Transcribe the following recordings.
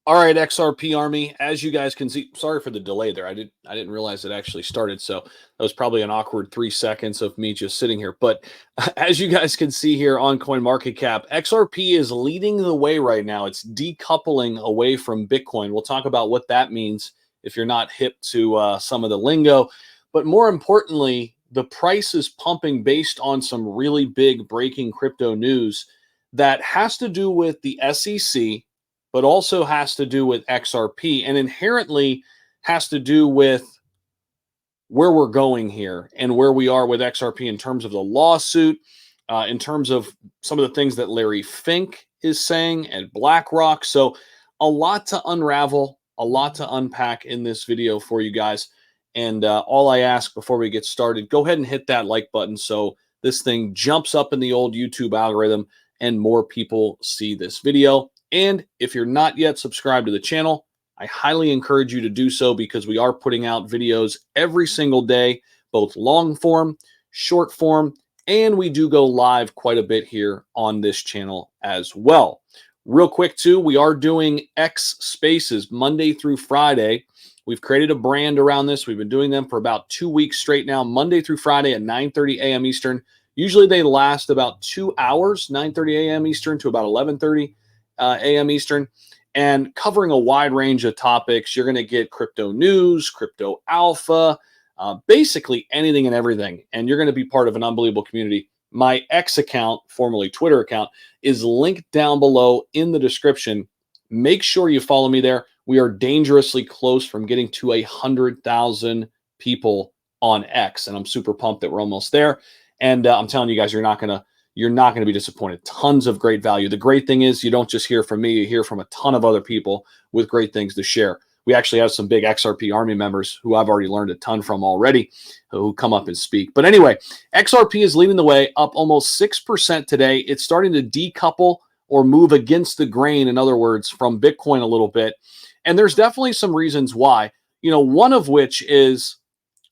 All right, XRP Army, as you guys can see, sorry for the delay there. I didn't realize it actually started, so that was probably an awkward 3 seconds of me just sitting here. But as you guys can see here on CoinMarketCap, XRP is leading the way right now. It's decoupling away from Bitcoin. We'll talk about what that means if you're not hip to some of the lingo. But more importantly, the price is pumping based on some really big breaking crypto news that has to do with the SEC, but also has to do with XRP and inherently has to do with where we're going here and where we are with XRP in terms of the lawsuit, in terms of some of the things that Larry Fink is saying at BlackRock. So a lot to unravel, a lot to unpack in this video for you guys. And all I ask before we get started, go ahead and hit that like button so this thing jumps up in the old YouTube algorithm and more people see this video. And if you're not yet subscribed to the channel, I highly encourage you to do so because we are putting out videos every single day, both long form, short form, and we do go live quite a bit here on this channel as well. Real quick too, we are doing X Spaces Monday through Friday. We've created a brand around this. We've been doing them for about 2 weeks straight now, Monday through Friday at 9:30 a.m. Eastern. Usually they last about 2 hours, 9:30 a.m. Eastern to about 11:30 a.m. Eastern, and covering a wide range of topics. You're going to get crypto news, crypto alpha, basically anything and everything. And you're going to be part of an unbelievable community. My X account, formerly Twitter account, is linked down below in the description. Make sure you follow me there. We are dangerously close from getting to 100,000 people on X, and I'm super pumped that we're almost there. And I'm telling you guys, you're not gonna be disappointed. Tons of great value. The great thing is you don't just hear from me, you hear from a ton of other people with great things to share. We actually have some big XRP Army members who I've already learned a ton from already who come up and speak. But anyway, XRP is leading the way, up almost 6% today. It's starting to decouple or move against the grain, in other words, from Bitcoin a little bit. And there's definitely some reasons why. One of which is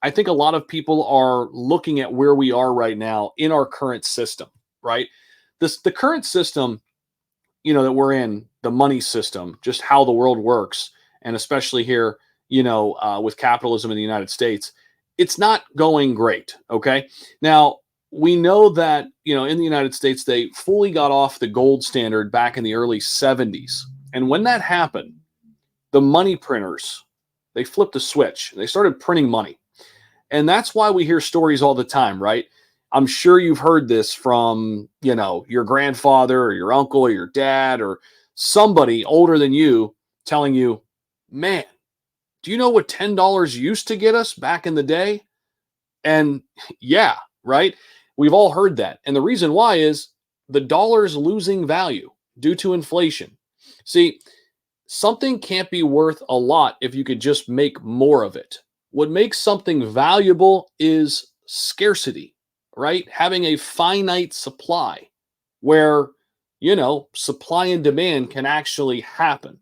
I think a lot of people are looking at where we are right now in our current system, right? The current system, that we're in, the money system, just how the world works, and especially here, with capitalism in the United States, it's not going great. Okay. Now, we know that, in the United States, they fully got off the gold standard back in the early 70s. And when that happened, the money printers, they flipped a switch. They started printing money. And that's why we hear stories all the time, right? I'm sure you've heard this from, your grandfather or your uncle or your dad or somebody older than you telling you, man, do you know what $10 used to get us back in the day? And yeah, right? We've all heard that. And the reason why is the dollar's losing value due to inflation. See, something can't be worth a lot if you could just make more of it. What makes something valuable is scarcity, right? Having a finite supply where, supply and demand can actually happen.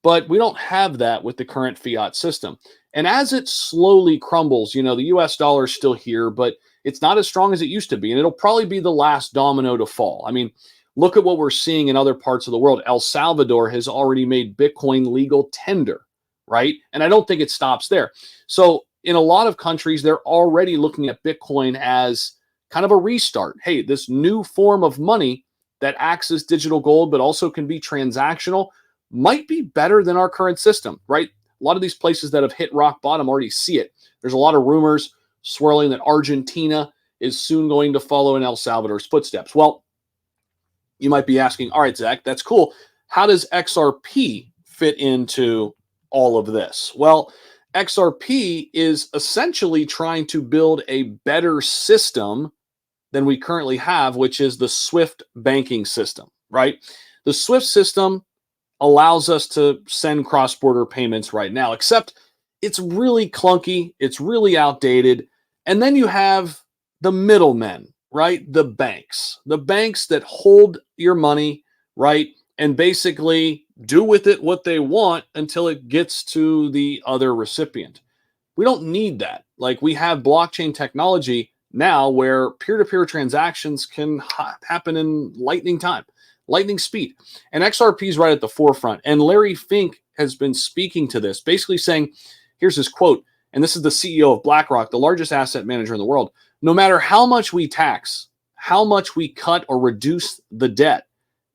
But we don't have that with the current fiat system. And as it slowly crumbles, the US dollar is still here, but it's not as strong as it used to be. And it'll probably be the last domino to fall. I mean, look at what we're seeing in other parts of the world. El Salvador has already made Bitcoin legal tender, right? And I don't think it stops there. So in a lot of countries, they're already looking at Bitcoin as kind of a restart. Hey, this new form of money that acts as digital gold, but also can be transactional, might be better than our current system, right? A lot of these places that have hit rock bottom already see it. There's a lot of rumors swirling that Argentina is soon going to follow in El Salvador's footsteps. Well, you might be asking, all right, Zach, that's cool. How does XRP fit into all of this? Well, XRP is essentially trying to build a better system than we currently have, which is the SWIFT banking system, right? The SWIFT system allows us to send cross-border payments right now, except it's really clunky, it's really outdated. And then you have the middlemen, right? The banks that hold your money, right? And basically do with it what they want until it gets to the other recipient. We don't need that. Like, we have blockchain technology now where peer-to-peer transactions can happen in lightning time, lightning speed. And XRP is right at the forefront. And Larry Fink has been speaking to this, basically saying, here's his quote, and this is the CEO of BlackRock, the largest asset manager in the world. No matter how much we tax, how much we cut or reduce the debt,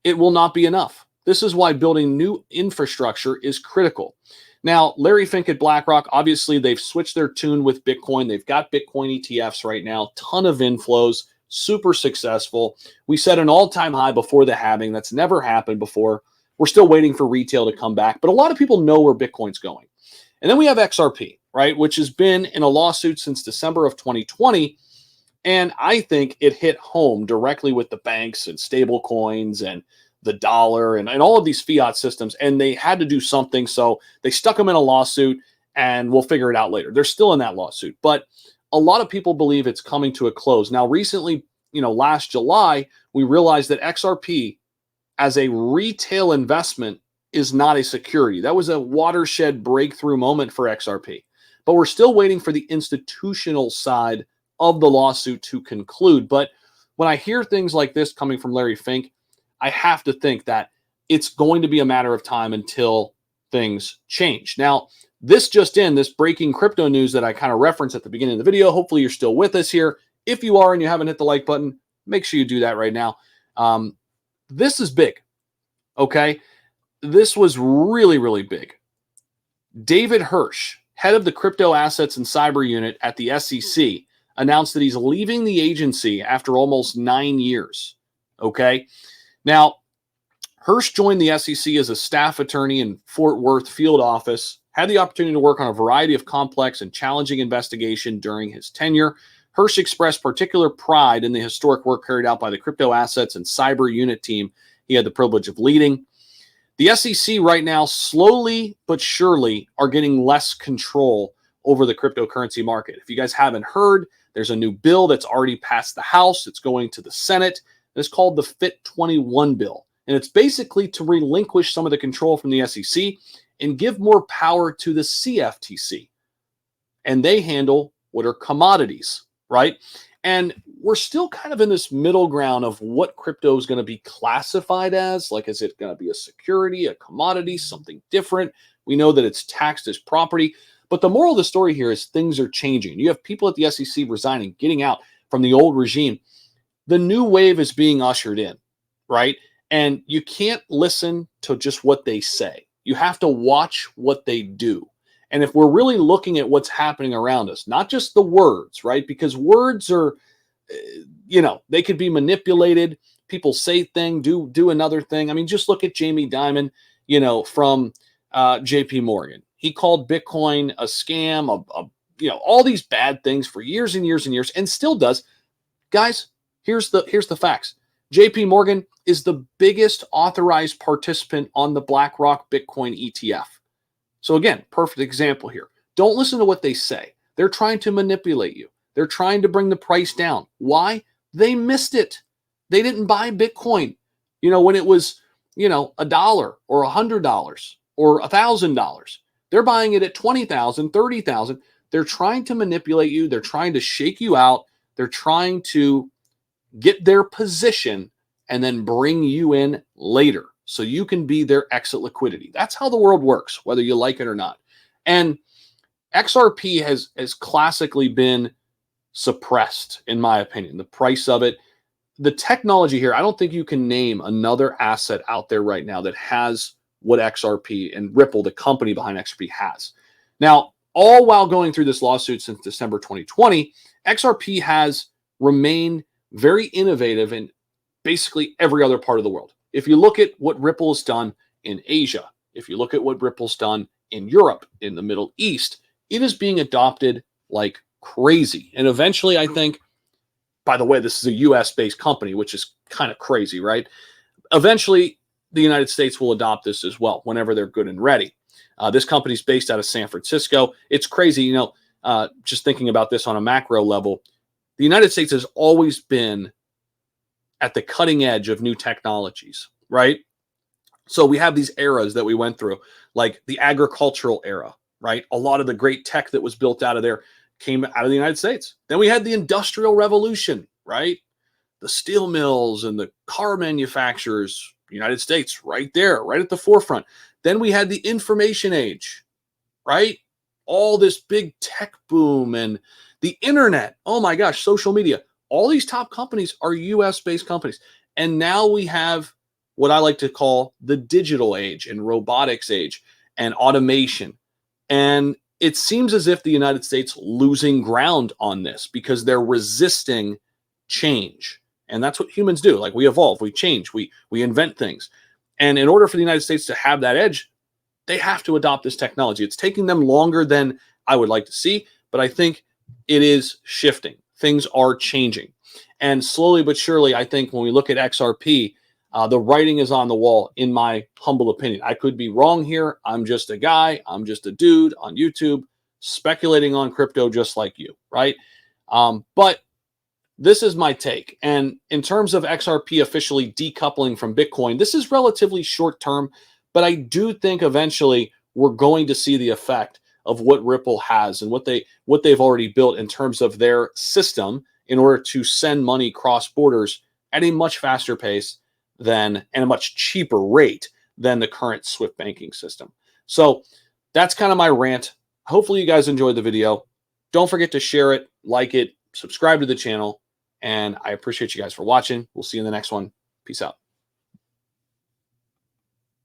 it will not be enough. This is why building new infrastructure is critical. Now, Larry Fink at BlackRock, obviously they've switched their tune with Bitcoin. They've got Bitcoin ETFs right now, ton of inflows, super successful. We set an all-time high before the halving. That's never happened before. We're still waiting for retail to come back, but a lot of people know where Bitcoin's going. And then we have XRP, right, which has been in a lawsuit since December of 2020. And I think it hit home directly with the banks and stable coins and the dollar and all of these fiat systems. And they had to do something. So they stuck them in a lawsuit, and we'll figure it out later. They're still in that lawsuit. But a lot of people believe it's coming to a close. Now, recently, last July, we realized that XRP as a retail investment is not a security. That was a watershed breakthrough moment for XRP. But we're still waiting for the institutional side of the lawsuit to conclude. But when I hear things like this coming from Larry Fink, I have to think that it's going to be a matter of time until things change. Now, this breaking crypto news that I kind of referenced at the beginning of the video, hopefully you're still with us here. If you are and you haven't hit the like button, make sure you do that right now. This is big, okay? This was really, really big. David Hirsch, head of the crypto assets and cyber unit at the SEC, announced that he's leaving the agency after almost 9 years, okay? Now, Hirsch joined the SEC as a staff attorney in Fort Worth field office, had the opportunity to work on a variety of complex and challenging investigation during his tenure. Hirsch expressed particular pride in the historic work carried out by the crypto assets and cyber unit team he had the privilege of leading. The SEC right now, slowly but surely, are getting less control over the cryptocurrency market. If you guys haven't heard, there's a new bill that's already passed the House. It's going to the Senate. It's called the FIT 21 bill. And it's basically to relinquish some of the control from the SEC and give more power to the CFTC. And they handle what are commodities, right? And we're still kind of in this middle ground of what crypto is going to be classified as. Like, is it going to be a security, a commodity, something different? We know that it's taxed as property. But the moral of the story here is things are changing. You have people at the SEC resigning, getting out from the old regime. The new wave is being ushered in, right? And you can't listen to just what they say. You have to watch what they do. And if we're really looking at what's happening around us, not just the words, right? Because words are, they could be manipulated. People say thing, do another thing. I mean, just look at Jamie Dimon, from JP Morgan. He called Bitcoin a scam, all these bad things for years and years and years, and still does. Guys, here's the facts. JP Morgan is the biggest authorized participant on the BlackRock Bitcoin ETF. So again, perfect example here. Don't listen to what they say. They're trying to manipulate you. They're trying to bring the price down. Why? They missed it. They didn't buy Bitcoin, when it was, $1 or $100 or $1,000. They're buying it at $20,000, $30,000. They're trying to manipulate you. They're trying to shake you out. They're trying to get their position and then bring you in later so you can be their exit liquidity. That's how the world works, whether you like it or not. And XRP has classically been suppressed, in my opinion. The price of it, the technology here, I don't think you can name another asset out there right now that has what XRP and Ripple, the company behind XRP, has. Now, all while going through this lawsuit since December 2020, XRP has remained very innovative in basically every other part of the world. If you look at what Ripple has done in Asia, if you look at what Ripple's done in Europe, in the Middle East, it is being adopted like crazy. And eventually, I think, by the way, this is a US-based company, which is kind of crazy, right? Eventually, the United States will adopt this as well whenever they're good and ready. This company is based out of San Francisco. It's crazy, just thinking about this on a macro level. The United States has always been at the cutting edge of new technologies, right? So we have these eras that we went through, like the agricultural era, right? A lot of the great tech that was built out of there came out of the United States. Then we had the Industrial Revolution, right? The steel mills and the car manufacturers, United States, right there, right at the forefront. Then we had the information age, right? All this big tech boom and the internet. Oh my gosh, social media. All these top companies are US based companies. And now we have what I like to call the digital age and robotics age and automation. And it seems as if the United States losing ground on this because they're resisting change. And that's what humans do. Like we evolve, we change, we invent things. And in order for the United States to have that edge, they have to adopt this technology. It's taking them longer than I would like to see, but I think it is shifting. Things are changing. And slowly but surely, I think when we look at XRP, the writing is on the wall, in my humble opinion. I could be wrong here. I'm just a guy. I'm just a dude on YouTube speculating on crypto just like you, right? But this is my take. And in terms of XRP officially decoupling from Bitcoin, this is relatively short term, but I do think eventually we're going to see the effect of what Ripple has and what they've already built in terms of their system in order to send money cross borders at a much faster pace than and a much cheaper rate than the current Swift banking system. So that's kind of my rant. Hopefully you guys enjoyed the video. Don't forget to share it, like it, subscribe to the channel, and I appreciate you guys for watching. We'll see you in the next one. Peace out.